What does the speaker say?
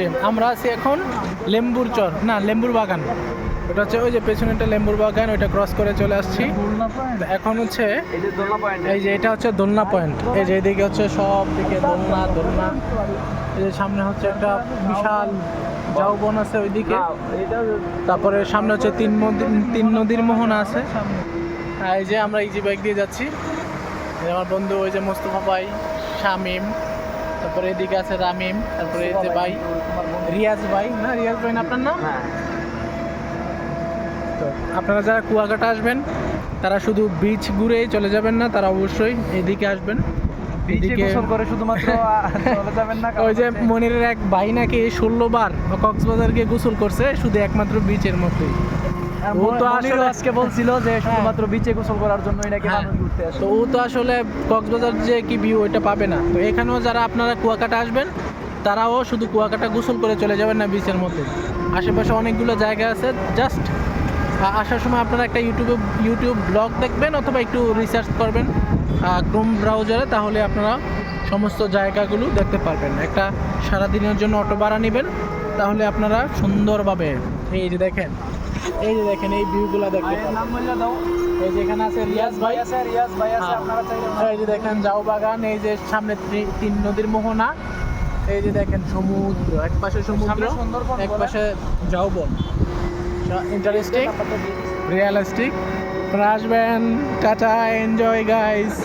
যে আমরা আছি এখন লেম্বুর চর, না লেম্বুর বাগান। ওটা হচ্ছে ওই যে পেছনে একটা লেম্বুর বাগান, ওইটা ক্রস করে চলে আসছি। তো এখন হচ্ছে এই যে এটা হচ্ছে দোলনা পয়েন্ট। এই যে এদিকে হচ্ছে সব দিকে দোলনা দোলনা। এই যে সামনে হচ্ছে একটা বিশাল ঝাউবন আছে ওইদিকে। তারপরে সামনে হচ্ছে তিন নদীর মোহনা আছে। আর এই যে আমরা ইজি বাইক দিয়ে যাচ্ছি। এই যে আমার বন্ধু ওই যে মোস্তফা ভাই, শামিম, তারপরে এদিকে আছে রামিম, তারপরে এই যে ভাই রিয়াজ ভাই, না রিয়াজ ভাই না আপনার নাম? তো আপনারা যারা কুয়াকাটা আসবেন তারা শুধু বিচ ঘুরেই চলে যাবেন না, তারা অবশ্যই এদিকে আসবেন। এদিকে করে শুধুমাত্র চলে যাবেন না। ওই যে মনিরের এক ভাই নাকি 16 বার কক্সবাজার গিয়ে গোসল করছে শুধু একমাত্র বিচের মধ্যেই। ও তো আসলে আজকে বলছিল যে শুধুমাত্র বিচে গোসল করার জন্যই নাকি মানুষ ঘুরতে আসে। তো ও তো আসলে কক্সবাজার যে কি ভিউ ওইটা পাবে না। তো এখানেও যারা আপনারা কুয়াকাটা আসবেন তারাও শুধু কুয়াকাটা গোসল করে চলে যাবেন না বিচের মধ্যে। আশেপাশে অনেকগুলো জায়গা আছে, জাস্ট আসার সময় আপনারা একটা ইউটিউব ব্লগ দেখবেন অথবা একটু রিসার্চ করবেন ক্রোম ব্রাউজারে, তাহলে আপনারা সমস্ত জায়গাগুলো দেখতে পারবেন। একটা সারাদিনের জন্য অটো ভাড়া নেবেন, তাহলে আপনারা সুন্দরভাবে এই যে দেখেন এই ভিউগুলো দেখতে পাবেন। নাম বলে দাও। এই যে এখানে আছে রিয়াজ ভাই আছে, রিয়াজ ভাই আছে, আপনারা চাইলে এই যে দেখেন জাউ বাগান, এই যে সামনে তিন নদীর মোহনা, এই যে দেখেন সমুদ্র, এক পাশে সমুদ্র সুন্দরবন, এক পাশে ঝাউবন। Interesting, realistic. আপনারা আসবেন, টাটা, এনজয় গাইস।